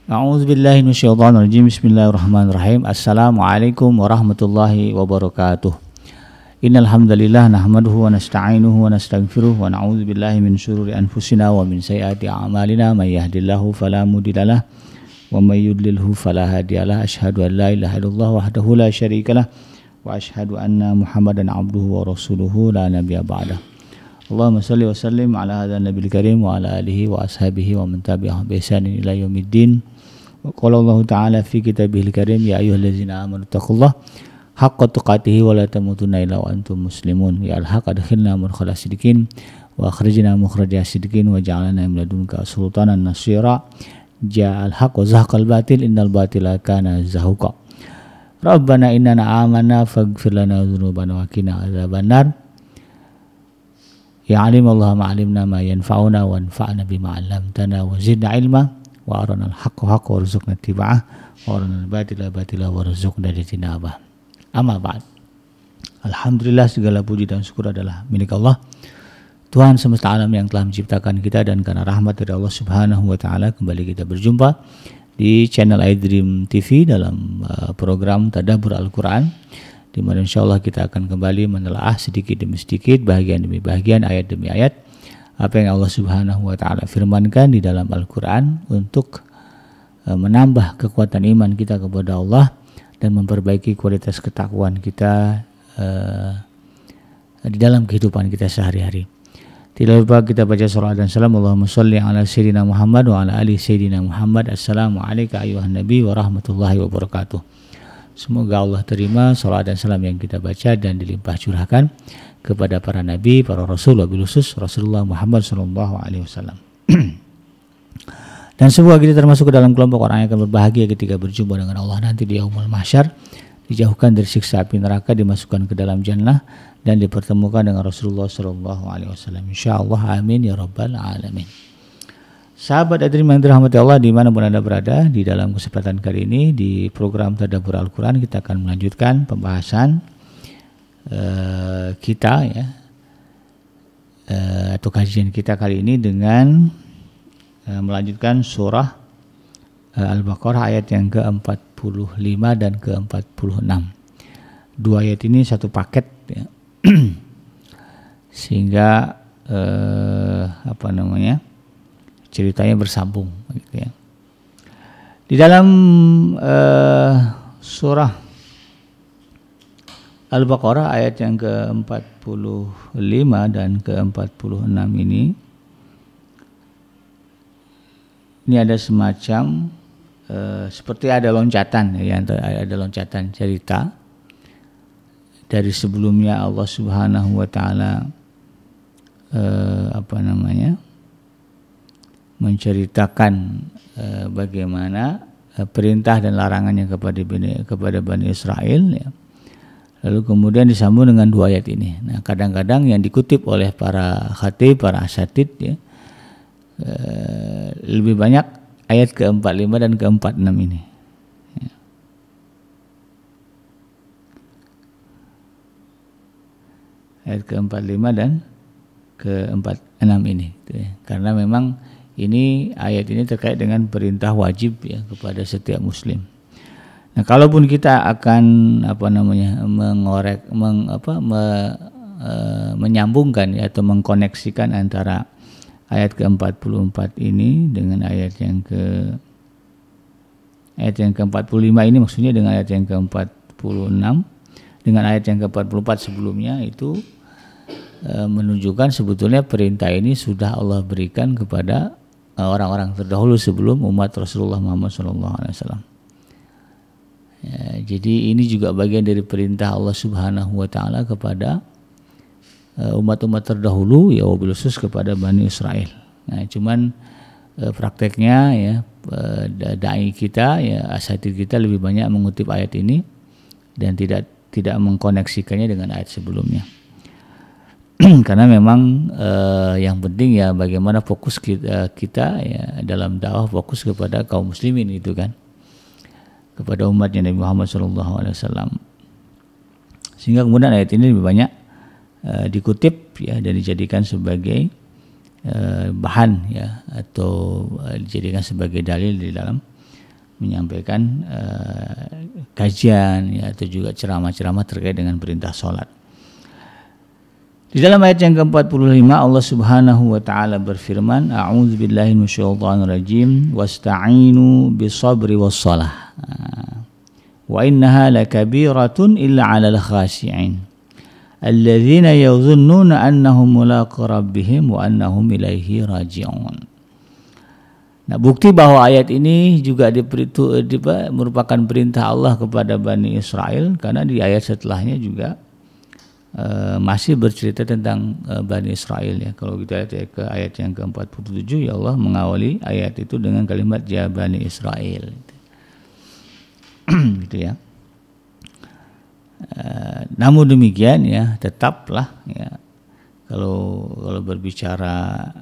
A'udzubillahi minasyaitonirrajim. Bismillahirrahmanirrahim. Assalamualaikum warahmatullahi wabarakatuh. Innal hamdalillah nahmaduhu wa nasta'inuhu wa nastaghfiruh wa na'udzu billahi min syururi anfusina wa min sayyiati a'malina may yahdihillahu fala mudhillalah wa may yudlilhu fala hadiyalah. Asyhadu an la ilaha illallah wahdahu la syarikalah wa asyhadu anna Muhammadan abduhu wa rasuluhu la nabiyya ba'dah. Allahumma shalli wa sallim ala hadzal nabiyil karim wa ala alihi wa ashabihi wa man tabi'ahum bi ihsanin ila yaumiddin. Qala Allah Ta'ala fi kitabihil karim ya ayyuhallazina amanu taqullaha haqqa tuqatih wa la tamutunna illa wa antum muslimun. Ya al-haq adkhilna mudkhala sidqin wa akhrijna mukhraja sidqin wa ja'alna min ladunka sultanan nasira. Ja'al haq wa zahaqal batil innal batila kana zahuqa. Rabbana innana amanna faghfir lana dzunubana wa qina adzabannar. Ya alim Allah ma'alimna ma yanfa'una wa anfa'na bima 'allamtana wa zidna ilma wa aranal haqqa haqqa warzuqna ittiba'ah wa aranal batila batila warzuqna ijtinabah. Amma ba'd. Alhamdulillah, segala puji dan syukur adalah milik Allah, Tuhan semesta alam yang telah menciptakan kita, dan karena rahmat dari Allah Subhanahu wa taala kembali kita berjumpa di channel iDream TV dalam program Tadabbur Al-Qur'an, di mana insyaallah kita akan kembali menelaah sedikit demi sedikit, bagian demi bagian, ayat demi ayat, apa yang Allah Subhanahu wa taala firmankan di dalam Al-Qur'an untuk menambah kekuatan iman kita kepada Allah dan memperbaiki kualitas ketakwaan kita di dalam kehidupan kita sehari-hari. Tidak lupa kita baca salawat dan salam. Allahumma shalli ala sayyidina Muhammad wa ala ali sayyidina Muhammad. Assalamu alayka ayyuhan nabi wa rahmatullahi wa barakatuh. Semoga Allah terima salawat dan salam yang kita baca dan dilimpah curahkan kepada para nabi, para rasul, wabil khusus Rasulullah Muhammad sallallahu alaihi wasallam. Dan semoga kita termasuk ke dalam kelompok orang yang akan berbahagia ketika berjumpa dengan Allah nanti di yaumul mahsyar, dijauhkan dari siksa api neraka, dimasukkan ke dalam jannah, dan dipertemukan dengan Rasulullah sallallahu alaihi wasallam. Insyaallah, amin ya rabbal alamin. Sahabat iDream yang dirahmati Allah dimanapun Anda berada, di dalam kesempatan kali ini di program Tadabbur Al-Quran kita akan melanjutkan pembahasan kita ya, atau kajian kita kali ini dengan melanjutkan surah Al-Baqarah ayat yang ke-45 dan ke-46. Dua ayat ini satu paket ya. Sehingga ceritanya bersambung gitu ya. Di dalam surah Al-Baqarah ayat yang ke-45 dan ke-46 ini ada semacam seperti ada loncatan ya, ada loncatan cerita dari sebelumnya. Allah Subhanahu wa taala menceritakan bagaimana perintah dan larangannya kepada Bani Israel ya. Lalu kemudian disambung dengan dua ayat ini. Nah, kadang-kadang yang dikutip oleh para khatib, para asatid ya, lebih banyak ayat ke-45 dan ke-46 ini ya. Ayat ke-45 dan ke-46 ini gitu ya. Karena memang ini ayat ini terkait dengan perintah wajib ya kepada setiap muslim. Nah, kalaupun kita akan menyambungkan ya, atau mengkoneksikan antara ayat ke-44 ini dengan ayat yang ke-45 ini, maksudnya dengan ayat yang ke-46 dengan ayat yang ke-44 sebelumnya, itu menunjukkan sebetulnya perintah ini sudah Allah berikan kepada orang-orang terdahulu sebelum umat Rasulullah Muhammad SAW. Ya, jadi ini juga bagian dari perintah Allah Subhanahu wa taala kepada umat-umat terdahulu ya, wabil khusus kepada Bani Israel. Nah, cuman prakteknya ya, dai kita ya, asatid kita lebih banyak mengutip ayat ini dan tidak mengkoneksikannya dengan ayat sebelumnya. Karena memang yang penting ya bagaimana fokus kita ya dalam dakwah, fokus kepada kaum muslimin itu kan, kepada umatnya Nabi Muhammad SAW. Sehingga kemudian ayat ini lebih banyak dikutip ya dan dijadikan sebagai bahan ya, atau dijadikan sebagai dalil di dalam menyampaikan kajian ya, atau juga ceramah-ceramah terkait dengan perintah sholat. Di dalam ayat yang ke-45 Allah Subhanahu wa taala berfirman, a'udzubillahi minasyaitonirrajim, wasta'inu bisabri wasshalah. Wa innaha lakabiratun illa 'alal khashi'in. Alladzina yadhunnuna annahum mulaqu rabbihim wa annahum ilaihi raji'un. Nah, bukti bahwa ayat ini juga merupakan perintah Allah kepada Bani Israel, karena di ayat setelahnya juga masih bercerita tentang Bani Israel ya. Kalau kita lihat ke ayat yang ke-47 ya Allah mengawali ayat itu dengan kalimat ya Bani Israel gitu ya. Namun demikian ya, tetaplah ya kalau berbicara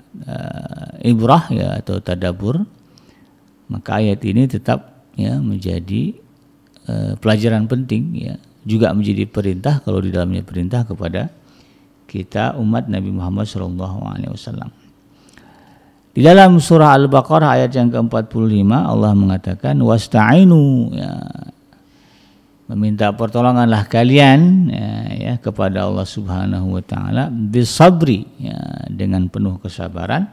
ibrah ya atau tadabbur, maka ayat ini tetap ya menjadi pelajaran penting ya, juga menjadi perintah, kalau di dalamnya perintah kepada kita umat Nabi Muhammad SAW. Di dalam surah Al-Baqarah ayat yang ke-45 Allah mengatakan wasta'inu ya, meminta pertolonganlah kalian ya kepada Allah Subhanahu wa taala bisabri ya, dengan penuh kesabaran,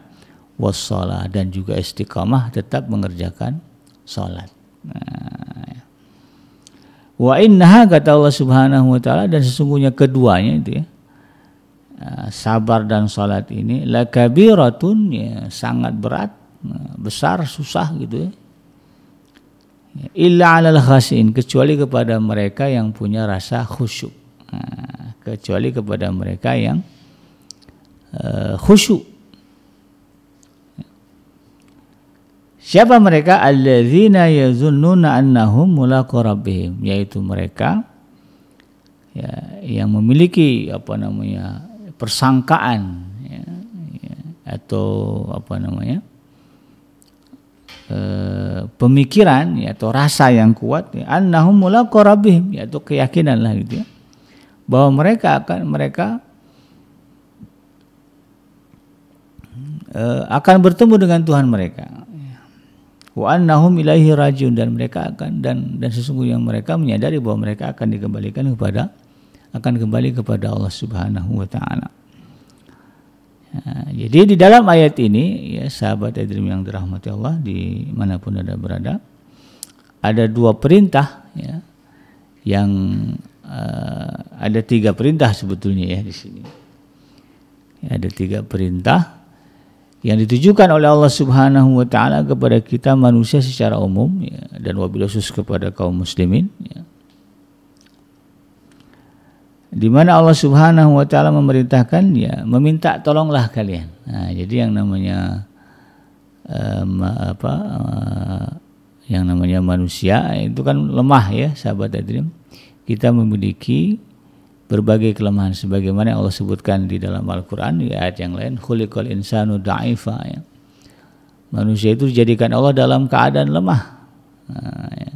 wassalah, dan juga istiqamah tetap mengerjakan salat. Wa innaha, kata Allah Subhanahu wa taala, dan sesungguhnya keduanya itu ya, sabar dan salat ini lakabiratun ya, sangat berat, besar, susah gitu ya. Illa 'alal khashin, kecuali kepada mereka yang punya rasa khusyuk. Kecuali kepada mereka yang khusyuk. Siapa mereka? Alladzina yazunnuna annahum mulaqu rabbihim, yaitu mereka ya, yang memiliki persangkaan ya, atau pemikiran ya, atau rasa yang kuat ya, annahum mulaqu rabbihim, yaitu keyakinan lah gitu ya, bahwa mereka akan bertemu dengan Tuhan mereka. Wa annahum ilaihi rajiun, dan mereka akan dan sesungguhnya mereka menyadari bahwa mereka akan kembali kepada Allah Subhanahu wa taala. Jadi di dalam ayat ini ya sahabat Edrim yang dirahmati Allah dimanapun Anda berada, ada dua perintah ya, yang ada tiga perintah sebetulnya ya di sini. Ya, ada tiga perintah yang ditujukan oleh Allah Subhanahu wa taala kepada kita manusia secara umum ya, dan wabil khusus kepada kaum muslimin ya. Di mana Allah Subhanahu wa taala memerintahkan ya, meminta tolonglah kalian. Nah, jadi yang namanya yang namanya manusia itu kan lemah ya, sahabat Adrim. Kita memiliki berbagai kelemahan sebagaimana Allah sebutkan di dalam Al-Qur'an di ayat yang lain, khuliqal insanu dha'ifa ya. Manusia itu dijadikan Allah dalam keadaan lemah. Nah, ya.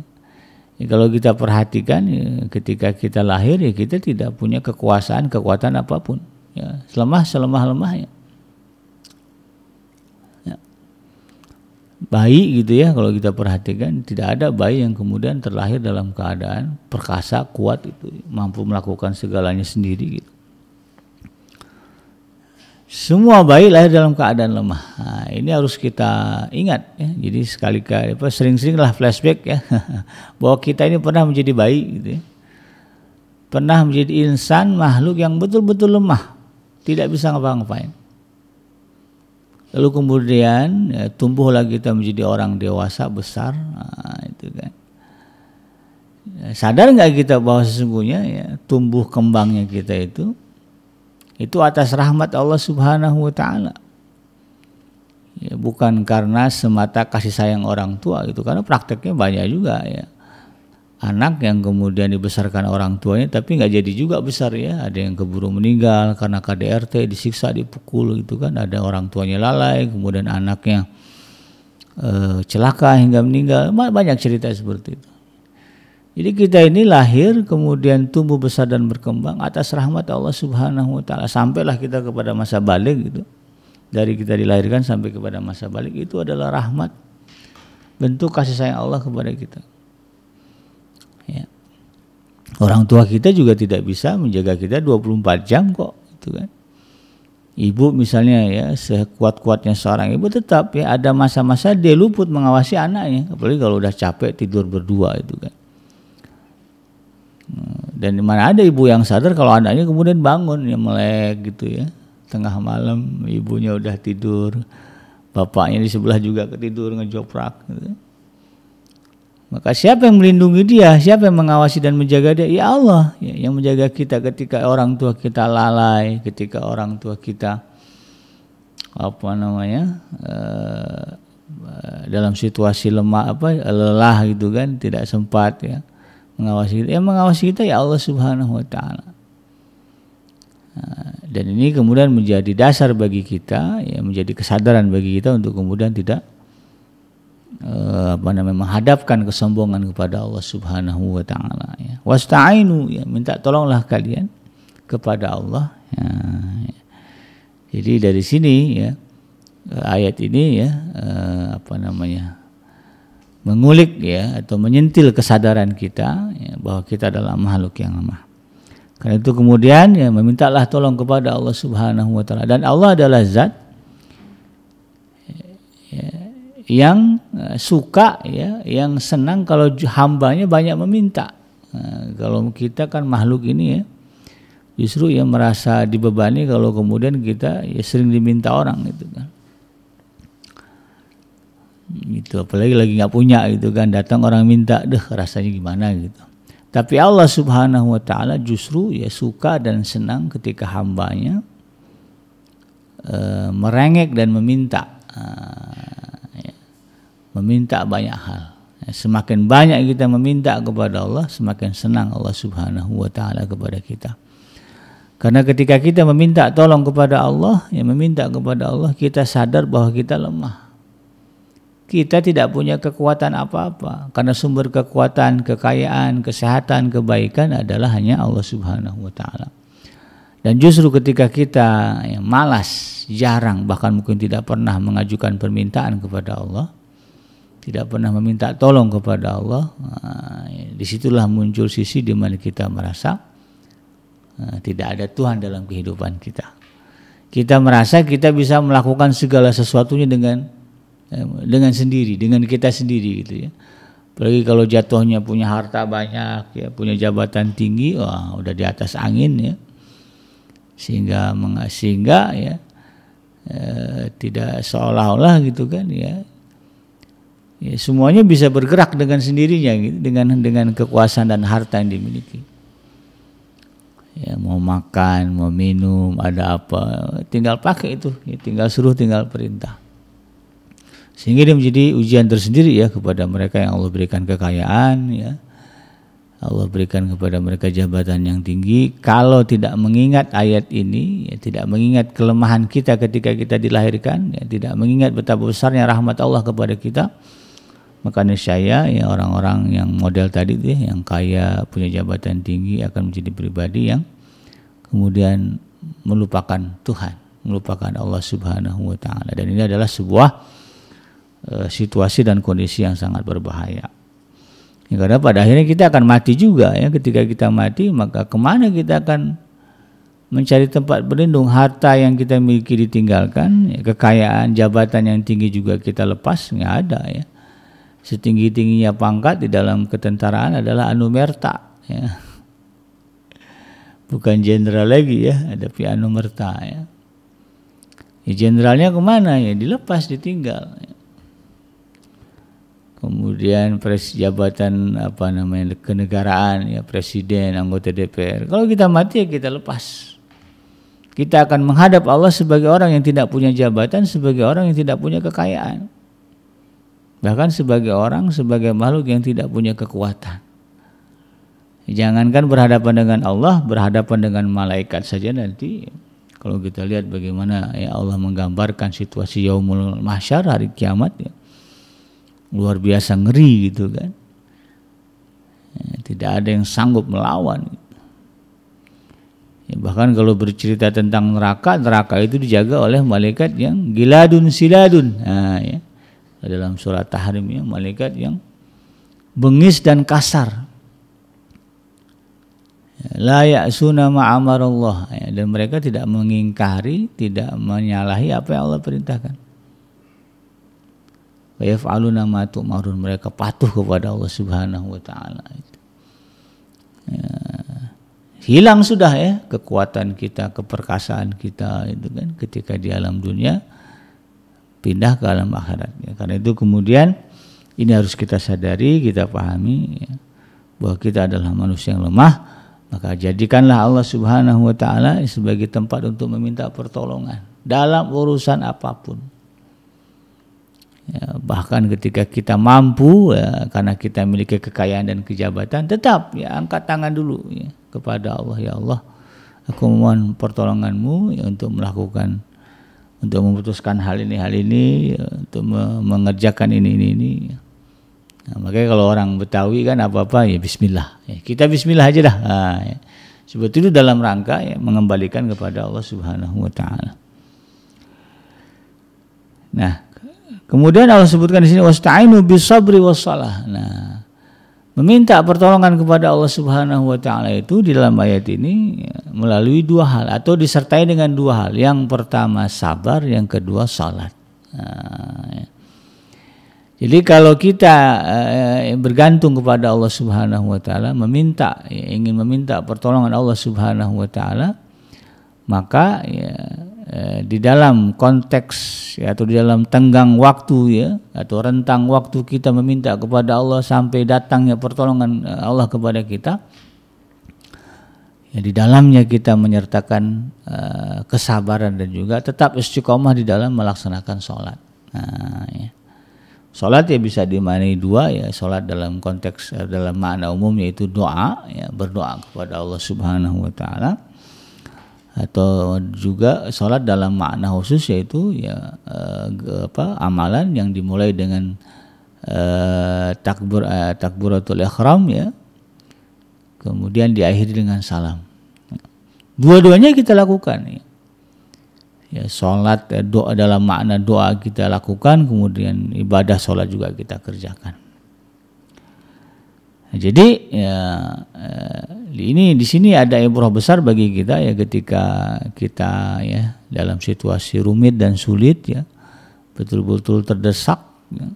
Ya, kalau kita perhatikan ya, ketika kita lahir ya kita tidak punya kekuatan apapun ya, selemah-lemahnya ya. Bayi gitu ya, kalau kita perhatikan tidak ada bayi yang kemudian terlahir dalam keadaan perkasa, kuat, itu mampu melakukan segalanya sendiri gitu. Semua bayi lahir dalam keadaan lemah. Nah, ini harus kita ingat ya. Jadi sekali-kali sering-seringlah flashback ya bahwa kita ini pernah menjadi bayi gitu ya. Pernah menjadi insan, makhluk yang betul-betul lemah, tidak bisa ngapa-ngapain. Lalu kemudian ya, tumbuhlah kita menjadi orang dewasa besar. Nah, itu kan. Ya, sadar nggak kita bahwa sesungguhnya ya, tumbuh kembangnya kita itu atas rahmat Allah Subhanahu wa taala. Ya, bukan karena semata kasih sayang orang tua gitu, karena prakteknya banyak juga ya. Anak yang kemudian dibesarkan orang tuanya tapi nggak jadi juga besar ya. Ada yang keburu meninggal karena KDRT, disiksa, dipukul gitu kan. Ada orang tuanya lalai, kemudian anaknya celaka hingga meninggal. Banyak cerita seperti itu. Jadi kita ini lahir kemudian tumbuh besar dan berkembang atas rahmat Allah Subhanahu wa taala, sampailah kita kepada masa balik gitu. Dari kita dilahirkan sampai kepada masa balik itu adalah rahmat bentuk kasih sayang Allah kepada kita. Ya. Orang tua kita juga tidak bisa menjaga kita 24 jam kok, gitu kan. Ibu misalnya ya, sekuat-kuatnya seorang ibu tetap ya ada masa-masa dia luput mengawasi anaknya, apalagi kalau udah capek tidur berdua itu kan. Dan mana ada ibu yang sadar kalau anaknya kemudian bangun ya melek gitu ya, tengah malam ibunya udah tidur, bapaknya di sebelah juga ketidur ngejoprak gitu. Maka siapa yang melindungi dia, siapa yang mengawasi dan menjaga dia? Ya Allah ya, yang menjaga kita ketika orang tua kita lalai, ketika orang tua kita dalam situasi lelah gitu kan, tidak sempat ya mengawasi kita. Yang mengawasi kita ya Allah Subhanahu wa taala. Dan ini kemudian menjadi dasar bagi kita, ya menjadi kesadaran bagi kita untuk kemudian tidak menghadapkan kesombongan kepada Allah Subhanahu wa taala ya. Wasta'inu ya, minta tolonglah kalian kepada Allah ya. Jadi dari sini ya ayat ini ya mengulik ya atau menyentil kesadaran kita ya, bahwa kita adalah makhluk yang lemah. Karena itu kemudian ya memintalah tolong kepada Allah Subhanahu wa taala, dan Allah adalah zat yang suka ya, yang senang kalau hambanya banyak meminta. Kalau kita kan makhluk ini ya justru ya merasa dibebani kalau kemudian kita ya sering diminta orang gitu kan. Gitu, apalagi lagi nggak punya gitu kan, datang orang minta, rasanya gimana gitu. Tapi Allah Subhanahu wa taala justru ya suka dan senang ketika hambanya merengek dan meminta, meminta banyak hal. Semakin banyak kita meminta kepada Allah, semakin senang Allah Subhanahu wa taala kepada kita. Karena ketika kita meminta tolong kepada Allah, ya meminta kepada Allah, kita sadar bahwa kita lemah. Kita tidak punya kekuatan apa-apa, karena sumber kekuatan, kekayaan, kesehatan, kebaikan adalah hanya Allah Subhanahu wa taala. Dan justru ketika kita malas, jarang, bahkan mungkin tidak pernah mengajukan permintaan kepada Allah, tidak pernah meminta tolong kepada Allah, disitulah muncul sisi di mana kita merasa tidak ada Tuhan dalam kehidupan kita. Kita merasa kita bisa melakukan segala sesuatunya dengan sendiri, dengan kita sendiri gitu ya. Apalagi kalau jatuhnya punya harta banyak ya, punya jabatan tinggi, wah udah di atas angin ya. Sehingga ya tidak seolah-olah gitu kan ya. Ya semuanya bisa bergerak dengan sendirinya gitu, dengan kekuasaan dan harta yang dimiliki. Ya mau makan, mau minum, ada apa, tinggal pakai itu, ya, tinggal suruh, tinggal perintah. Sehingga dia menjadi ujian tersendiri ya kepada mereka yang Allah berikan kekayaan ya. Allah berikan kepada mereka jabatan yang tinggi. Kalau tidak mengingat ayat ini, ya, tidak mengingat kelemahan kita ketika kita dilahirkan, ya, tidak mengingat betapa besarnya rahmat Allah kepada kita, maka niscaya ya orang-orang yang model tadi itu ya, yang kaya, punya jabatan tinggi akan menjadi pribadi yang kemudian melupakan Tuhan, melupakan Allah Subhanahu wa taala. Dan ini adalah sebuah situasi dan kondisi yang sangat berbahaya. Ya, karena pada akhirnya kita akan mati juga ya. Ketika kita mati, maka kemana kita akan mencari tempat berlindung? Harta yang kita miliki ditinggalkan, ya, kekayaan, jabatan yang tinggi juga kita lepas, nggak ada ya. Setinggi-tingginya pangkat di dalam ketentaraan adalah anumerta ya. Bukan jenderal lagi ya, tapi anumerta ya. Ya jenderalnya kemana ya? Dilepas, ditinggal ya. Kemudian jabatan kenegaraan ya, presiden, anggota DPR. Kalau kita mati ya kita lepas. Kita akan menghadap Allah sebagai orang yang tidak punya jabatan, sebagai orang yang tidak punya kekayaan. Bahkan sebagai makhluk yang tidak punya kekuatan. Jangankan berhadapan dengan Allah, berhadapan dengan malaikat saja nanti. Kalau kita lihat bagaimana ya Allah menggambarkan situasi yaumul mahsyar, hari kiamat ya. Luar biasa ngeri gitu kan ya, tidak ada yang sanggup melawan ya, bahkan kalau bercerita tentang neraka itu dijaga oleh malaikat yang giladun siladun. Nah, ya, dalam surat Tahrim ya, malaikat yang bengis dan kasar. La ya'suna ma'amarallah, ya, dan mereka tidak mengingkari, tidak menyalahi apa yang Allah perintahkan. Wa yaf'aluna ma tu'marun, mereka patuh kepada Allah Subhanahu wa taala. Ya, hilang sudah ya kekuatan kita, keperkasaan kita itu kan ketika di alam dunia, pindah ke alam akhirat. Ya, karena itu kemudian ini harus kita sadari, kita pahami ya, bahwa kita adalah manusia yang lemah. Maka jadikanlah Allah Subhanahu wa taala sebagai tempat untuk meminta pertolongan dalam urusan apapun. Ya, bahkan ketika kita mampu ya, karena kita memiliki kekayaan dan kejabatan, tetap ya angkat tangan dulu ya, kepada Allah. Ya Allah, aku mohon pertolonganmu ya, untuk memutuskan hal ini ya, untuk mengerjakan ini. Nah, makanya kalau orang Betawi kan apa-apa ya bismillah. Ya, kita bismillah aja dah. Nah, ya. Sebab itu dalam rangka ya, mengembalikan kepada Allah Subhanahu wa taala. Nah, kemudian Allah sebutkan di sini wasta'inu bisabri wassalah. Nah, meminta pertolongan kepada Allah Subhanahu wa taala itu di dalam ayat ini ya, melalui dua hal atau disertai dengan dua hal. Yang pertama sabar, yang kedua salat. Nah, ya. Jadi kalau kita bergantung kepada Allah Subhanahu wa taala, ingin meminta pertolongan Allah Subhanahu wa taala, maka ya, di dalam konteks ya, atau di dalam tenggang waktu ya, atau rentang waktu kita meminta kepada Allah sampai datangnya pertolongan Allah kepada kita, ya, di dalamnya kita menyertakan kesabaran dan juga tetap istiqomah di dalam melaksanakan sholat. Nah, ya. Sholat ya bisa dimaknai dua ya, sholat dalam konteks dalam makna umum yaitu doa ya, berdoa kepada Allah Subhanahu wa taala, atau juga sholat dalam makna khusus yaitu ya amalan yang dimulai dengan takbiratul ihram ya, kemudian diakhiri dengan salam. Dua-duanya kita lakukan ya. Ya, sholat doa dalam makna doa kita lakukan, kemudian ibadah sholat juga kita kerjakan. Nah, jadi ya, ini di sini ada ibrah besar bagi kita ya, ketika kita ya dalam situasi rumit dan sulit ya, betul-betul terdesak ya,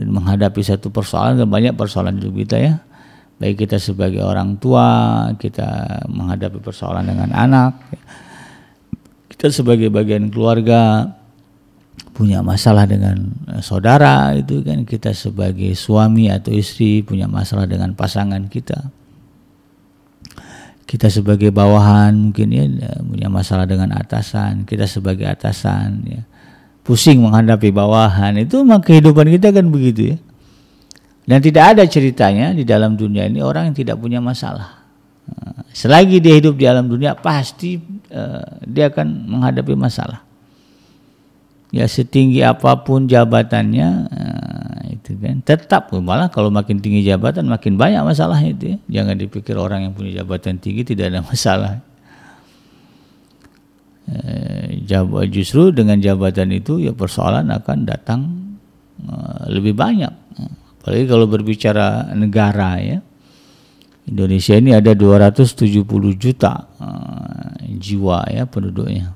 menghadapi satu persoalan, dan banyak persoalan hidup kita ya. Baik kita sebagai orang tua, kita menghadapi persoalan dengan anak ya. Kita sebagai bagian keluarga punya masalah dengan saudara itu kan, kita sebagai suami atau istri punya masalah dengan pasangan kita. Kita sebagai bawahan mungkin ya punya masalah dengan atasan, kita sebagai atasan ya pusing menghadapi bawahan. Itu maka kehidupan kita kan begitu ya. Dan tidak ada ceritanya di dalam dunia ini orang yang tidak punya masalah. Selagi dia hidup di alam dunia pasti dia akan menghadapi masalah. Ya setinggi apapun jabatannya itu kan tetap, malah kalau makin tinggi jabatan makin banyak masalahnya itu ya. Jangan dipikir orang yang punya jabatan tinggi tidak ada masalah. Justru dengan jabatan itu ya persoalan akan datang lebih banyak. Apalagi kalau berbicara negara ya. Indonesia ini ada 270 juta jiwa ya penduduknya.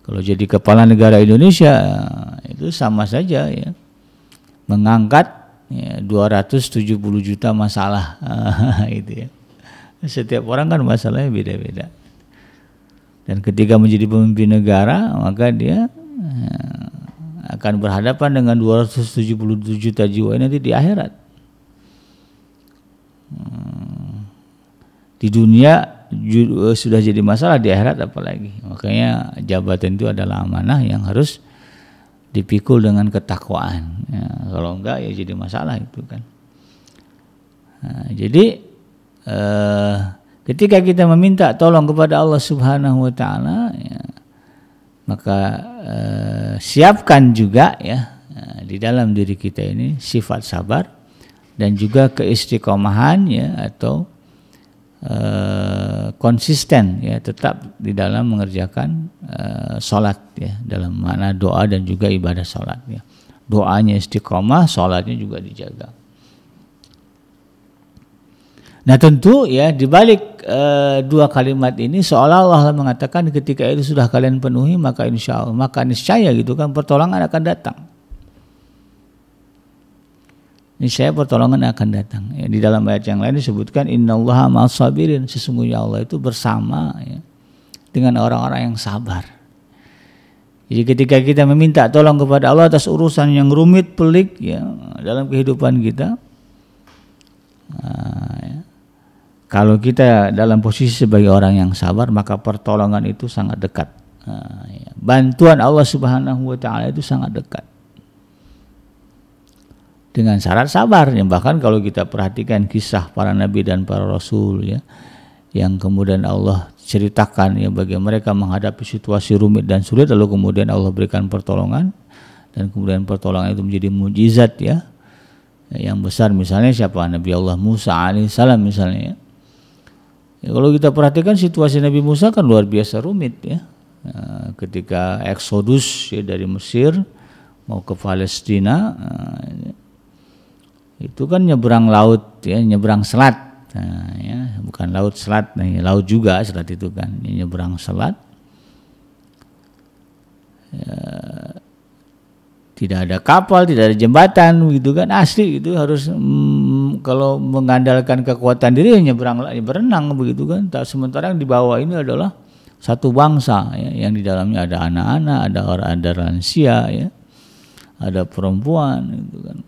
Kalau jadi kepala negara Indonesia itu sama saja ya, mengangkat ya, 270 juta masalah itu ya. Setiap orang kan masalahnya beda-beda. Dan ketika menjadi pemimpin negara maka dia akan berhadapan dengan 270 juta jiwa ini nanti di akhirat. Di dunia sudah jadi masalah, di akhirat apalagi. Makanya jabatan itu adalah amanah yang harus dipikul dengan ketakwaan ya, kalau enggak ya jadi masalah itu kan. Nah, jadi ketika kita meminta tolong kepada Allah Subhanahu wa taala ya, maka siapkan juga ya di dalam diri kita ini sifat sabar dan juga keistiqomahan ya, atau konsisten ya, tetap di dalam mengerjakan sholat ya, dalam makna doa dan juga ibadah sholat ya. Doanya istiqomah, sholatnya juga dijaga. Nah tentu ya di balik dua kalimat ini seolah Allah mengatakan ketika itu sudah kalian penuhi maka niscaya gitu kan pertolongan akan datang. Niscaya pertolongan akan datang. Ya, di dalam ayat yang lain disebutkan innallaha ma'as sabirin, sesungguhnya Allah itu bersama ya, dengan orang-orang yang sabar. Jadi ketika kita meminta tolong kepada Allah atas urusan yang rumit pelik ya dalam kehidupan kita, ya, kalau kita dalam posisi sebagai orang yang sabar maka pertolongan itu sangat dekat. Ya, bantuan Allah Subhanahu wa taala itu sangat dekat. Dengan syarat sabar ya, bahkan kalau kita perhatikan kisah para nabi dan para rasul ya, yang kemudian Allah ceritakan ya bagaimana mereka menghadapi situasi rumit dan sulit lalu kemudian Allah berikan pertolongan dan kemudian pertolongan itu menjadi mukjizat ya yang besar. Misalnya siapa? Nabi Allah Musa alaihissalam misalnya ya. Ya, kalau kita perhatikan situasi Nabi Musa kan luar biasa rumit ya. Ketika eksodus ya, dari Mesir mau ke Palestina itu kan nyebrang laut ya, nyebrang selat ya, bukan laut selat, laut juga selat itu kan ya, nyebrang selat ya, tidak ada kapal, tidak ada jembatan gitu kan, asli itu harus kalau mengandalkan kekuatan diri nyebrang, berenang begitu kan. Sementara yang dibawa ini adalah satu bangsa ya, yang di dalamnya ada anak-anak, ada lansia ya, ada perempuan gitu kan.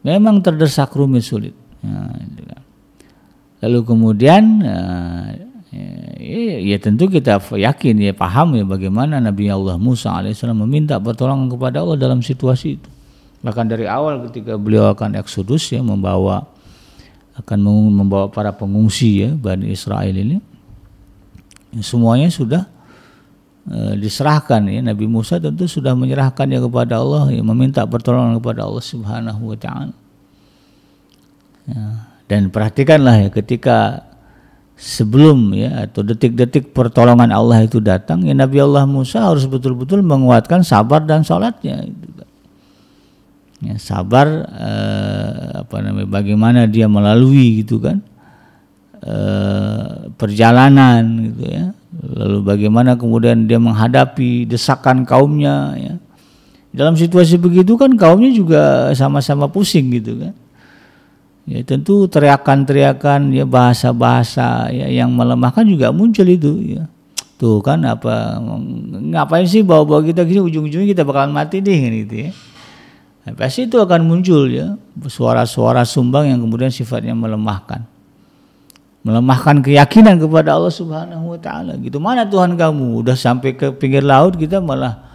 Memang terdesak rumit sulit ya, gitu kan. Lalu kemudian ya tentu kita yakin ya, paham ya bagaimana Nabi Allah Musa alaihissalam meminta pertolongan kepada Allah dalam situasi itu. Bahkan dari awal ketika beliau akan eksodus ya, membawa para pengungsi ya Bani Israel ini, semuanya sudah diserahkan ya. Nabi Musa tentu sudah menyerahkannya kepada Allah ya, meminta pertolongan kepada Allah Subhanahu wa taala. Ya, dan perhatikanlah ya ketika sebelum ya atau detik-detik pertolongan Allah itu datang ya, Nabi Allah Musa harus betul-betul menguatkan sabar dan sholatnya itu kan. Ya, sabar bagaimana dia melalui gitu kan perjalanan gitu ya, lalu bagaimana kemudian dia menghadapi desakan kaumnya ya. Dalam situasi begitu kan kaumnya juga sama-sama pusing gitu kan. Ya tentu teriakan-teriakan ya, bahasa-bahasa ya, yang melemahkan juga muncul itu ya. Tuh kan ngapain sih bawa-bawa kita gini, ujung-ujungnya kita bakalan mati deh gitu ya. Nah, pasti itu akan muncul ya suara-suara sumbang yang kemudian sifatnya melemahkan keyakinan kepada Allah Subhanahu wa taala. Gitu, mana Tuhan kamu? Udah sampai ke pinggir laut kita malah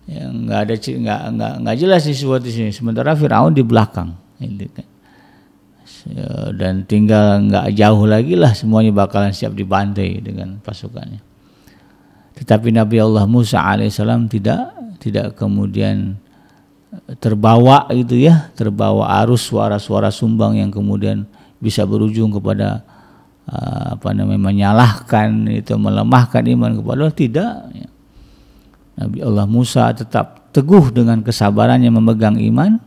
ya nggak jelas sesuatu di sini. Sementara Firaun di belakang gitu kan. Ya, dan tinggal nggak jauh lagi lah semuanya bakalan siap dibantai dengan pasukannya. Tetapi Nabi Allah Musa alaihissalam tidak kemudian terbawa itu ya, terbawa arus suara-suara sumbang yang kemudian bisa berujung kepada menyalahkan itu, melemahkan iman kepada Allah. Tidak ya. Nabi Allah Musa tetap teguh dengan kesabarannya memegang iman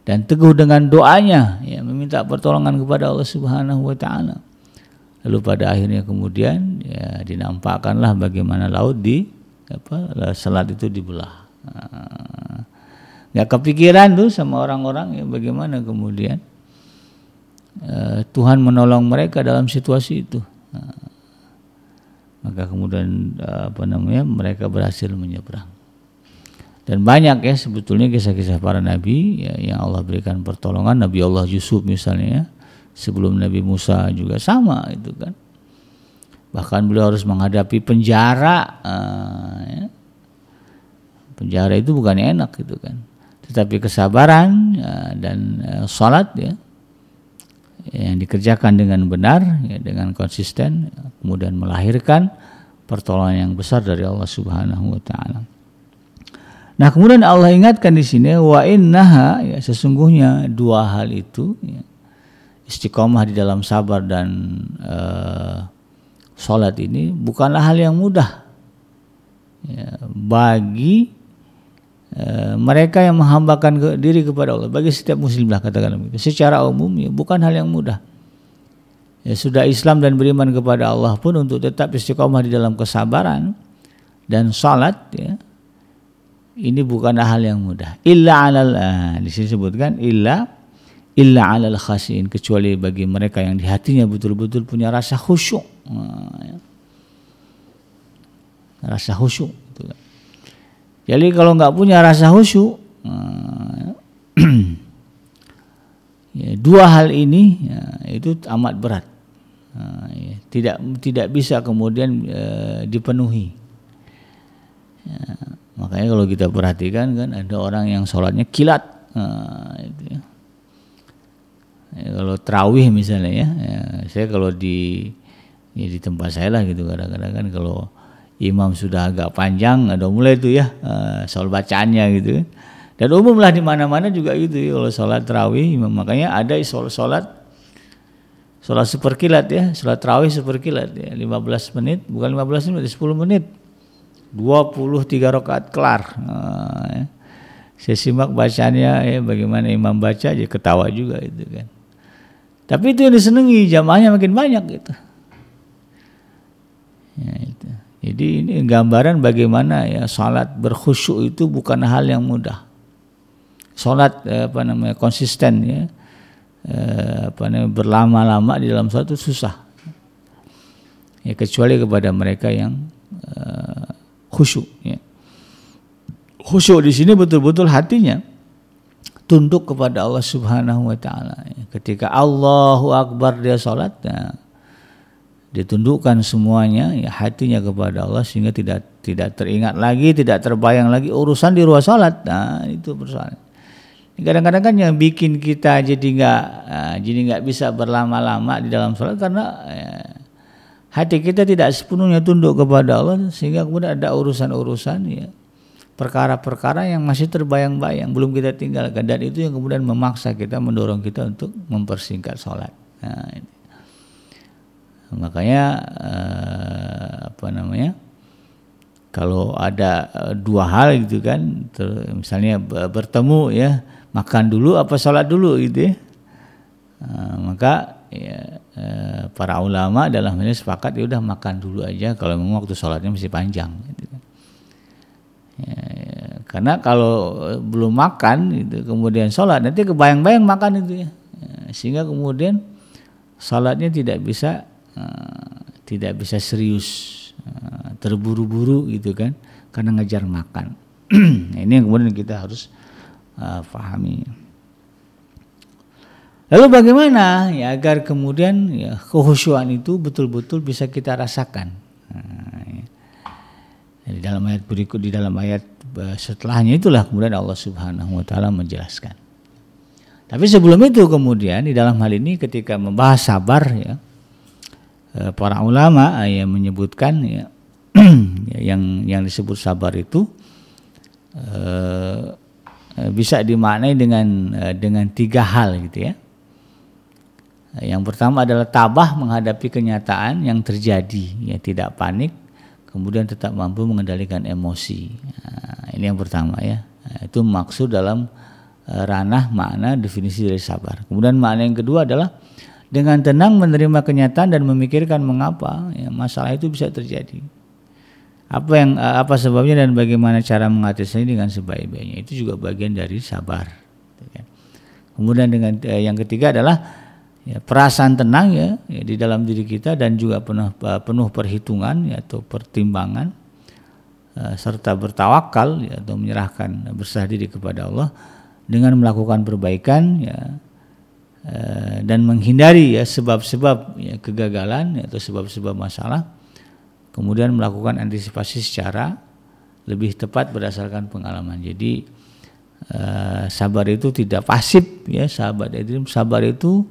dan teguh dengan doanya ya, meminta pertolongan kepada Allah Subhanahu wa taala. Lalu pada akhirnya kemudian ya dinampakkanlah bagaimana laut selat itu dibelah. Nggak kepikiran tuh sama orang-orang ya bagaimana kemudian Tuhan menolong mereka dalam situasi itu. Maka kemudian mereka berhasil menyeberang. Dan banyak ya sebetulnya kisah-kisah para nabi ya, yang Allah berikan pertolongan. Nabi Allah Yusuf misalnya ya, sebelum Nabi Musa juga sama itu kan. Bahkan beliau harus menghadapi penjara. Ya. Penjara itu bukan enak gitu kan. Tetapi kesabaran ya, dan salat ya yang dikerjakan dengan benar ya, dengan konsisten ya, kemudian melahirkan pertolongan yang besar dari Allah Subhanahu wa taala. Nah, kemudian Allah ingatkan di sini wa innaha ya, sesungguhnya dua hal itu ya, istiqomah di dalam sabar dan sholat ini bukanlah hal yang mudah ya, bagi mereka yang menghambakan diri kepada Allah, bagi setiap muslim lah katakan begitu. Secara umum ya, bukan hal yang mudah. Ya, sudah Islam dan beriman kepada Allah pun untuk tetap istiqomah di dalam kesabaran dan salat ya, ini bukanlah hal yang mudah. Illa alal disebutkan illa alal khasyin, kecuali bagi mereka yang di hatinya betul-betul punya rasa khusyuk. Ya. Rasa khusyuk gitu. Jadi kalau nggak punya rasa khusyuk ya, dua hal ini ya, itu amat berat. Ya, tidak bisa kemudian dipenuhi. Ya, makanya kalau kita perhatikan kan ada orang yang sholatnya kilat. Itu ya. Ya, kalau tarawih misalnya ya, saya kalau di tempat saya lah gitu kadang-kadang kan kalau imam sudah agak panjang ada mulai itu ya soal bacaannya gitu. Dan umum lah di mana-mana juga gitu ya, kalau sholat tarawih makanya ada sholat seperkilat ya, sholat tarawih seperkilat ya, 15 menit, bukan 15 menit, 10 menit. 23 rakaat kelar. Ya. Saya simak bacanya ya, bagaimana imam baca aja ketawa juga itu kan. Tapi itu yang disenangi, jamaahnya makin banyak gitu. Ya, itu. Jadi ini gambaran bagaimana ya salat berkhusyuk itu bukan hal yang mudah. Salat konsisten ya. Berlama-lama di dalam salat itu susah. Ya, kecuali kepada mereka yang khusyuk ya. Khusyuk di sini betul-betul hatinya tunduk kepada Allah Subhanahu wa taala. Ketika Allahu Akbar dia salat, nah, ditundukkan semuanya ya, hatinya kepada Allah sehingga tidak teringat lagi, tidak terbayang lagi urusan di ruang salat. Nah, itu persoalan. Kadang-kadang kan yang bikin kita jadi nggak bisa berlama-lama di dalam salat karena hati kita tidak sepenuhnya tunduk kepada Allah sehingga kemudian ada urusan-urusan ya, perkara-perkara yang masih terbayang-bayang belum kita tinggalkan, dan itu yang kemudian memaksa kita, mendorong kita untuk mempersingkat salat. Nah, ini. Makanya kalau ada dua hal gitu kan, misalnya bertemu ya, makan dulu apa sholat dulu gitu ya, maka ya, para ulama dalam hal ini sepakat ya udah makan dulu aja kalau memang waktu sholatnya masih panjang gitu kan. Ya, karena kalau belum makan gitu, kemudian sholat nanti kebayang-bayang makan itu ya, sehingga kemudian sholatnya tidak bisa serius, terburu-buru gitu kan, karena ngejar makan. Ini yang kemudian kita harus pahami. Lalu bagaimana ya agar kemudian ya, kehusyuan itu betul-betul bisa kita rasakan. Di dalam ayat berikut, di dalam ayat setelahnya itulah kemudian Allah Subhanahu wa taala menjelaskan. Tapi sebelum itu kemudian di dalam hal ini ketika membahas sabar ya, para ulama yang menyebutkan ya, yang disebut sabar itu bisa dimaknai dengan tiga hal gitu ya. Yang pertama adalah tabah menghadapi kenyataan yang terjadi, ya tidak panik, kemudian tetap mampu mengendalikan emosi. Nah, ini yang pertama ya. Nah, itu maksud dalam ranah makna definisi dari sabar. Kemudian makna yang kedua adalah dengan tenang menerima kenyataan dan memikirkan mengapa ya, masalah itu bisa terjadi. Apa sebabnya dan bagaimana cara mengatasinya dengan sebaik-baiknya. Itu juga bagian dari sabar. Kemudian dengan yang ketiga adalah ya, perasaan tenang ya di dalam diri kita dan juga penuh perhitungan ya, atau pertimbangan serta bertawakal ya, atau menyerahkan berserah diri kepada Allah dengan melakukan perbaikan ya, dan menghindari ya sebab-sebab ya, kegagalan ya, atau sebab-sebab masalah, kemudian melakukan antisipasi secara lebih tepat berdasarkan pengalaman. Jadi sabar itu tidak pasif ya, sabar itu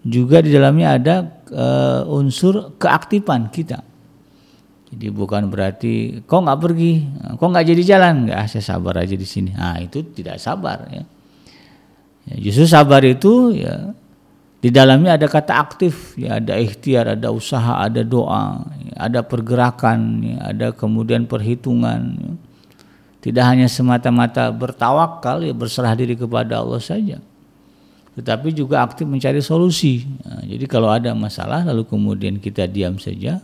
juga di dalamnya ada unsur keaktifan kita. Jadi bukan berarti kok nggak pergi, kok nggak jadi jalan, nggak, saya sabar aja di sini. Nah itu tidak sabar ya. Justru sabar itu ya Di dalamnya ada kata aktif, ya, ada ikhtiar, ada usaha, ada doa, ya, ada pergerakan, ya, ada kemudian perhitungan. Ya. Tidak hanya semata-mata bertawakal, ya, berserah diri kepada Allah saja, tetapi juga aktif mencari solusi. Nah, jadi kalau ada masalah lalu kemudian kita diam saja,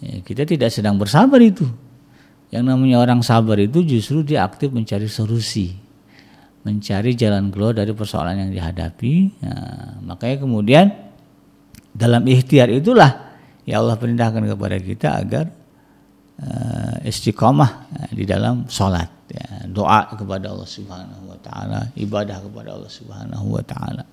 ya, kita tidak sedang bersabar itu. Yang namanya orang sabar itu justru dia aktif mencari solusi, mencari jalan keluar dari persoalan yang dihadapi. Nah, makanya kemudian dalam ikhtiar itulah ya Allah perintahkan kepada kita agar istiqomah di dalam sholat, ya, doa kepada Allah Subhanahu wa taala, ibadah kepada Allah Subhanahu wa taala.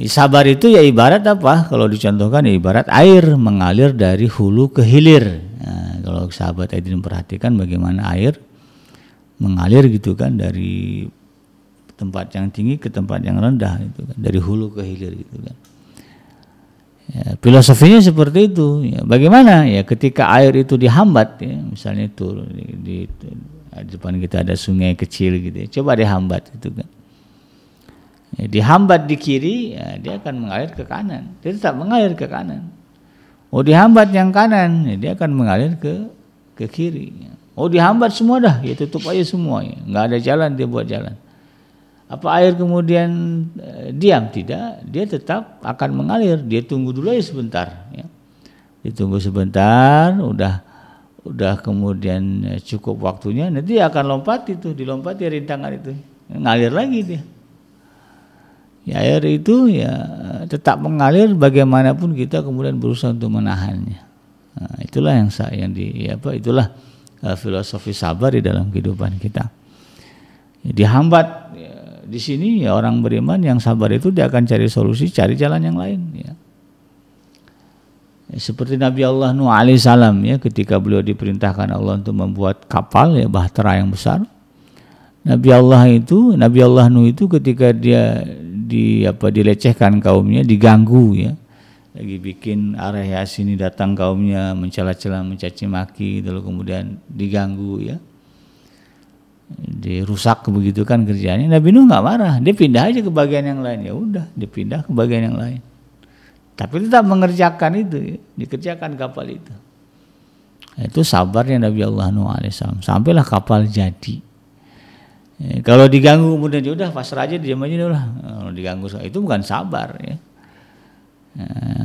Sabar itu ya ibarat apa? Kalau dicontohkan ya ibarat air mengalir dari hulu ke hilir. Nah, kalau sahabat tadi memperhatikan bagaimana air mengalir gitu kan dari tempat yang tinggi ke tempat yang rendah itu kan, dari hulu ke hilir gitu kan. Ya, filosofinya seperti itu. Ya, bagaimana ya ketika air itu dihambat, ya, misalnya itu di depan kita ada sungai kecil gitu, ya, coba dihambat gitu kan. Ya, dihambat di kiri, ya, dia akan mengalir ke kanan. Dia tetap mengalir ke kanan. Oh dihambat yang kanan, ya, dia akan mengalir ke kiri. Ya. Oh dihambat semua dah, ya tutup aja semua. Ya. Nggak ada jalan, dia buat jalan. Apa air kemudian diam? Tidak, dia tetap akan mengalir. Dia tunggu dulu aja sebentar. Ya. Ditunggu sebentar, udah kemudian cukup waktunya, nanti dia akan lompat itu, dilompati rintangan itu, ngalir lagi dia. Ya, air itu ya tetap mengalir bagaimanapun kita kemudian berusaha untuk menahannya. Nah, itulah itulah filosofi sabar di dalam kehidupan kita. Ya, dihambat ya, di sini ya orang beriman yang sabar itu dia akan cari solusi, cari jalan yang lain. Ya. Ya, seperti Nabi Allah Nuh alaihissalam ya, ketika beliau diperintahkan Allah untuk membuat kapal ya bahtera yang besar. Nabi Allah Nuh itu ketika dia dilecehkan kaumnya, diganggu ya, lagi bikin area sini datang kaumnya mencela-cela, mencaci maki, lalu kemudian diganggu ya, dirusak begitu kan kerjanya. Nabi Nuh nggak marah, dia pindah aja ke bagian yang lain. Ya udah, dia pindah ke bagian yang lain, tapi tetap mengerjakan itu ya, dikerjakan kapal itu. Itu sabarnya Nabi Allah Nuh alaihissalam, sampailah kapal jadi. Ya, kalau diganggu kemudian udah pasrah aja, diam aja udah. Kalau diganggu itu bukan sabar ya.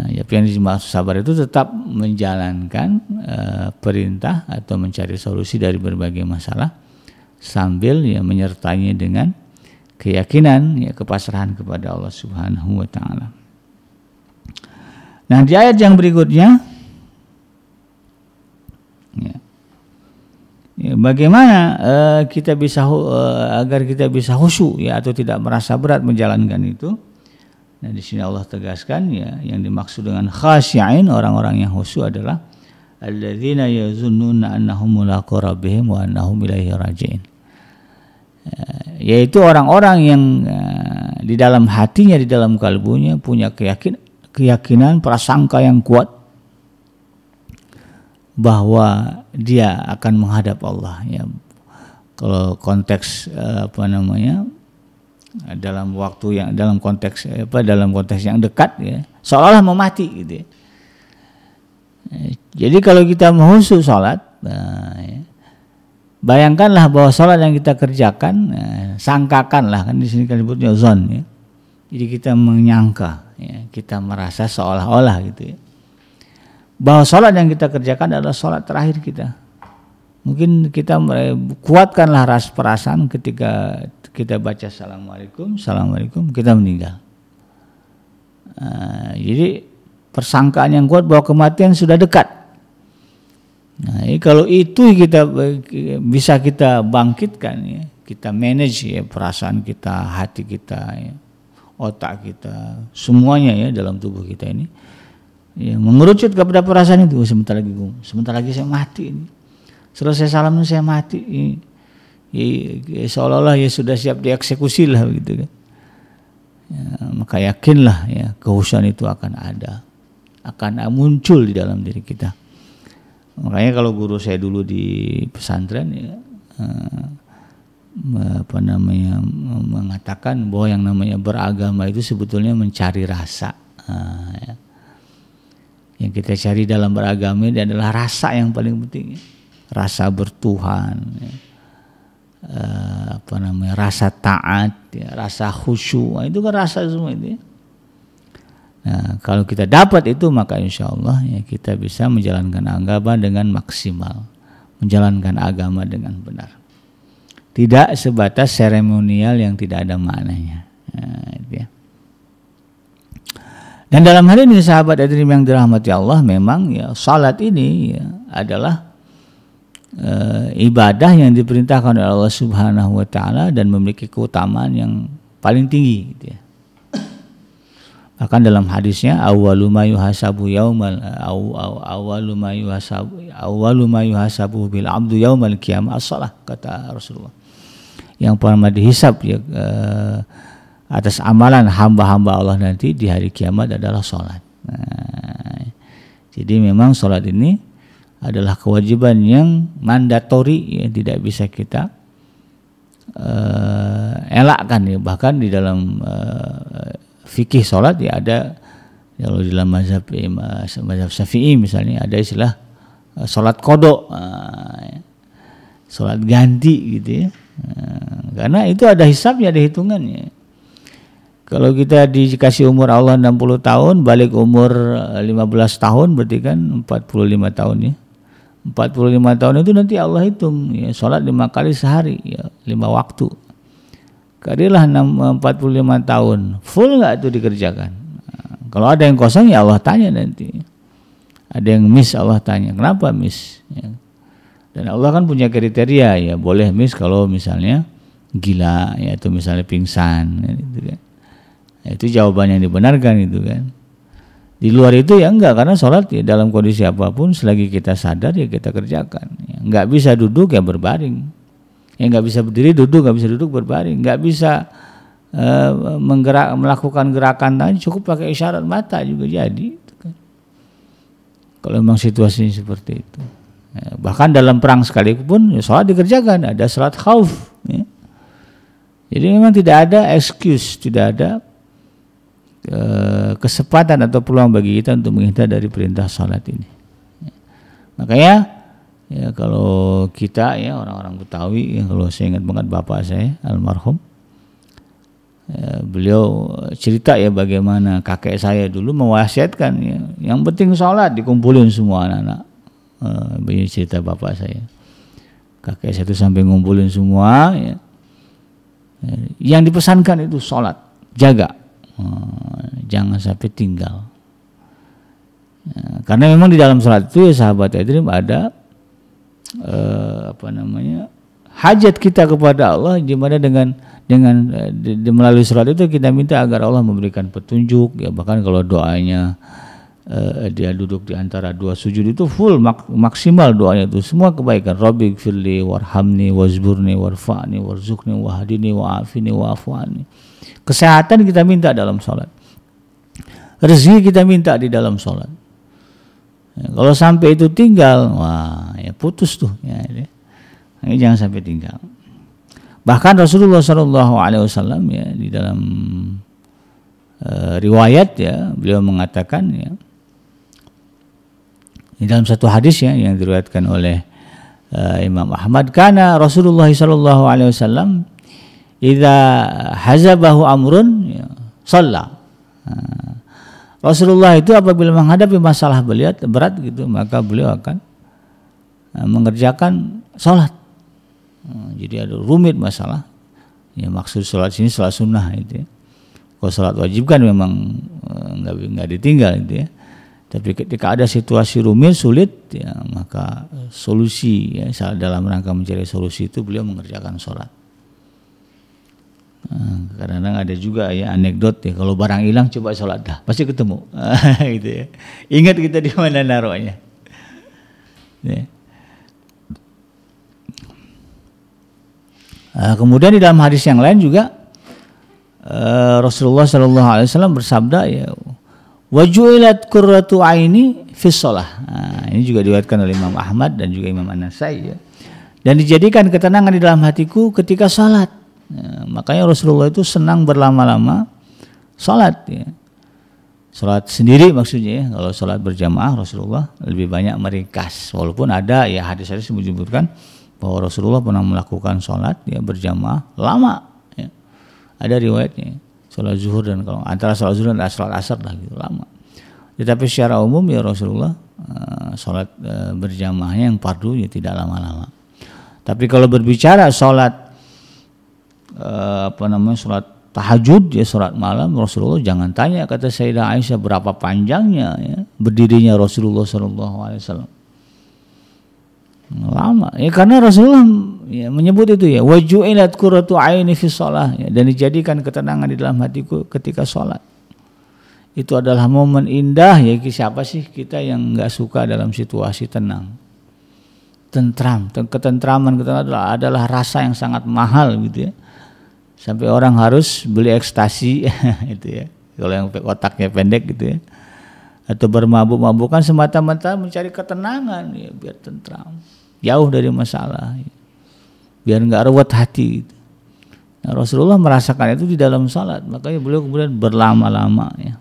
Ya, yang dimaksud sabar itu tetap menjalankan perintah atau mencari solusi dari berbagai masalah sambil ya menyertainya dengan keyakinan ya kepasrahan kepada Allah Subhanahu wa taala. Nah, di ayat yang berikutnya ya, bagaimana kita bisa agar kita bisa khusyuk ya atau tidak merasa berat menjalankan itu. Nah, di sini Allah tegaskan ya, yang dimaksud dengan khasyi'in, orang-orang yang khusyuk adalah alladzina yazunnuna annahum mulaqu rabbihim wa annahum ilaihi raji'in. Yaitu orang-orang yang di dalam hatinya, di dalam kalbunya punya keyakinan, prasangka yang kuat bahwa dia akan menghadap Allah ya. Kalau konteks dalam waktu yang dalam konteks yang dekat ya, seolah-olah mau mati gitu ya. Jadi kalau kita menghusu salat, ya, bayangkanlah bahwa salat yang kita kerjakan, sangkakanlah, kan di sini kan disebutnya zon ya. Jadi kita menyangka ya, kita merasa seolah-olah gitu ya, bahwa sholat yang kita kerjakan adalah sholat terakhir kita. Mungkin kita kuatkanlah rasa perasaan ketika kita baca assalamualaikum, kita meninggal. Jadi persangkaan yang kuat bahwa kematian sudah dekat. Nah, kalau itu bisa kita bangkitkan ya, kita manage ya perasaan kita, hati kita, ya, otak kita, semuanya ya dalam tubuh kita ini. Ya, mengerucut kepada perasaan itu, sebentar lagi saya mati ini. Selesai salam saya mati. Ya, seolah-olah ya sudah siap dieksekusi lah gitu kan. Ya, maka yakinlah ya kehusuan itu akan muncul di dalam diri kita. Makanya kalau guru saya dulu di pesantren ya, mengatakan bahwa yang namanya beragama itu sebetulnya mencari rasa. Ya. Yang kita cari dalam beragama ini adalah rasa yang paling penting, ya. Rasa bertuhan, ya. Rasa taat, ya. Rasa khusyuk, nah, itu kan rasa semua itu. Ya. Nah, kalau kita dapat itu maka insya Allah ya kita bisa menjalankan agama dengan maksimal, menjalankan agama dengan benar. Tidak sebatas seremonial yang tidak ada maknanya. Nah, itu ya. Dan dalam hal ini sahabat hadirin yang dirahmati Allah, memang ya salat ini ya adalah ibadah yang diperintahkan oleh Allah Subhanahu wa taala dan memiliki keutamaan yang paling tinggi gitu ya. Bahkan dalam hadisnya awwalu ma yuhasabu bil abdu yaumal qiyamah as-shalah, kata Rasulullah. Yang pertama dihisab ya atas amalan hamba-hamba Allah nanti di hari kiamat adalah salat. Nah, jadi memang salat ini adalah kewajiban yang mandatori, ya, tidak bisa kita elakkan ya. Bahkan di dalam fikih salat ya ada, kalau di dalam mazhab Syafi'i misalnya ada istilah salat qada, salat ganti gitu ya. Karena itu ada hisabnya, ada hitungannya. Kalau kita dikasih umur Allah 60 tahun, balik umur 15 tahun berarti kan 45 tahun ya. 45 tahun itu nanti Allah hitung ya, salat 5 kali sehari ya, 5 waktu. Kalilah 45 tahun, full enggak itu dikerjakan? Nah, kalau ada yang kosong ya Allah tanya nanti. Ada yang miss, Allah tanya, kenapa miss? Ya. Dan Allah kan punya kriteria ya, boleh miss kalau misalnya gila ya, atau misalnya pingsan ya, gitu kan. Nah, itu jawaban yang dibenarkan itu kan. Di luar itu ya enggak, karena sholat ya dalam kondisi apapun selagi kita sadar ya kita kerjakan. Ya, enggak bisa duduk ya berbaring. Ya enggak bisa berdiri duduk, enggak bisa duduk berbaring, enggak bisa melakukan gerakan tadi, cukup pakai isyarat mata juga jadi. Gitu kan. Kalau memang situasinya seperti itu. Ya, bahkan dalam perang sekalipun ya, sholat dikerjakan, ada sholat khauf. Ya. Jadi memang tidak ada excuse, tidak ada kesempatan atau peluang bagi kita untuk menghindar dari perintah sholat ini. Ya. Makanya ya kalau kita ya orang-orang Betawi, ya, kalau saya ingat banget bapak saya almarhum, ya, beliau cerita ya bagaimana kakek saya dulu mewasiatkan ya, yang penting sholat, dikumpulin semua anak-anak. Begini cerita bapak saya, kakek saya itu sampai ngumpulin semua ya. Yang dipesankan itu sholat, jaga, jangan sampai tinggal. Karena memang di dalam sholat itu ya sahabat hadirin ada hajat kita kepada Allah, di mana dengan melalui sholat itu kita minta agar Allah memberikan petunjuk ya. Bahkan kalau doanya dia duduk di antara dua sujud itu full maksimal doanya itu semua kebaikan. Rabbi gfirli warhamni wazburni warfa'ni warzuqni wahdini wa'afini wa'afwani. Kesehatan kita minta dalam sholat, rezeki kita minta di dalam sholat. Ya, kalau sampai itu tinggal, wah ya putus tuh ya, ini jangan sampai tinggal. Bahkan Rasulullah SAW ya di dalam riwayat ya beliau mengatakan ya, di dalam satu hadis ya yang diriwayatkan oleh Imam Ahmad, karena Rasulullah SAW idza hazabahu amrun ya, shalla. Rasulullah itu apabila menghadapi masalah berat gitu, maka beliau akan mengerjakan sholat. Jadi ada rumit masalah. Ya maksud sholat sini sholat sunnah itu ya. Kalau sholat wajib kan memang nggak ditinggal itu ya. Tapi ketika ada situasi rumit sulit ya, maka solusi ya, dalam rangka mencari solusi itu beliau mengerjakan sholat. Kadang-kadang ada juga ya anekdot ya, kalau barang hilang coba sholat dah pasti ketemu. Gitu ya. Ingat kita di mana naruhnya. Ya. Kemudian di dalam hadis yang lain juga Rasulullah SAW bersabda ya, wajuilat qurratu aini fi shalah. Ini juga diriwayatkan oleh Imam Ahmad dan juga Imam An-Nasai ya. dan dijadikan ketenangan di dalam hatiku ketika sholat. Makanya Rasulullah itu senang berlama-lama sholat ya. Sholat sendiri maksudnya ya. Kalau sholat berjamaah Rasulullah lebih banyak meringkas, walaupun ada ya hadis-hadis menyebutkan bahwa Rasulullah pernah melakukan sholat ya berjamaah lama ya. Ada riwayatnya sholat zuhur dan kalau antara sholat zuhur dan sholat asar lah gitu lama. Tetapi secara umum ya Rasulullah sholat berjamaahnya yang fardu ya tidak lama-lama. Tapi kalau berbicara sholat sholat tahajud ya sholat malam Rasulullah, jangan tanya, kata Sayyidah Aisyah, berapa panjangnya ya berdirinya Rasulullah SAW. Lama ya, karena Rasulullah ya, menyebut itu ya waju'ilat qurratu aini fi shalah ya, dan dijadikan ketenangan di dalam hatiku ketika sholat. Itu adalah momen indah ya. Siapa sih kita yang nggak suka dalam situasi tenang, tentram? Ketentraman adalah rasa yang sangat mahal gitu ya, sampai orang harus beli ekstasi itu ya, kalau yang otaknya pendek gitu ya, atau bermabuk-mabukan semata-mata mencari ketenangan ya, biar tentram, jauh dari masalah ya, biar nggak ruwet hati gitu. Nah, Rasulullah merasakan itu di dalam salat, makanya beliau kemudian berlama-lama ya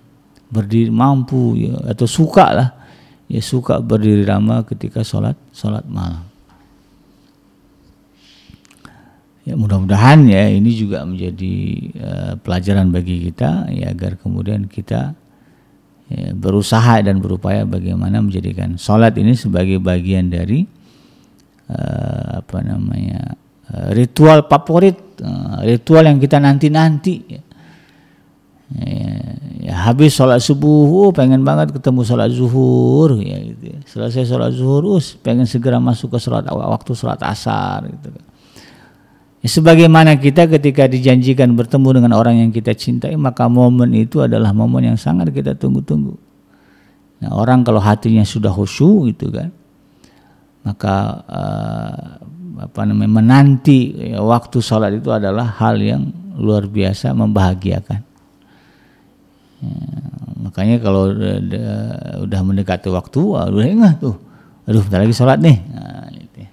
berdiri, mampu ya, atau suka lah ya, suka berdiri lama ketika sholat malam. Ya, mudah-mudahan ya ini juga menjadi pelajaran bagi kita ya, agar kemudian kita ya, berusaha dan berupaya bagaimana menjadikan sholat ini sebagai bagian dari ritual favorit, ritual yang kita nanti-nanti ya. Ya, habis sholat subuh, pengen banget ketemu sholat zuhur ya, gitu ya. Selesai sholat zuhur, pengen segera masuk ke waktu sholat asar gitu. Ya, sebagaimana kita ketika dijanjikan bertemu dengan orang yang kita cintai, maka momen itu adalah momen yang sangat kita tunggu-tunggu. Nah, orang kalau hatinya sudah khusyuk gitu kan, maka menanti ya, waktu sholat itu adalah hal yang luar biasa membahagiakan. Ya, makanya kalau udah mendekati waktu, udah ingat tuh, aduh bentar lagi sholat nih. Nah, gitu ya.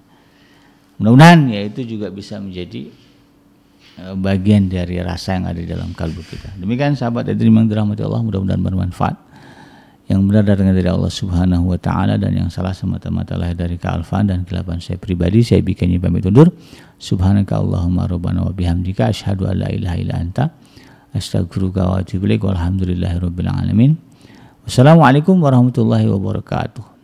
Mudah-mudahan ya itu juga bisa menjadi bagian dari rasa yang ada di dalam kalbu kita. Demikian sahabat yang dirahmati Allah, mudah-mudahan bermanfaat. Yang benar datangnya dari Allah Subhanahu wa Ta'ala, dan yang salah semata-mata lahir dari kealfaan dan kelapan saya pribadi. Saya bikinnya pamit undur. Subhanaka Allahumma rabbana wa bihamdika asyhadu an la ilaha illa anta astaghfiruka wa atubu ilaik. Walhamdulillahirabbil alamin. Wassalamualaikum warahmatullahi wabarakatuh.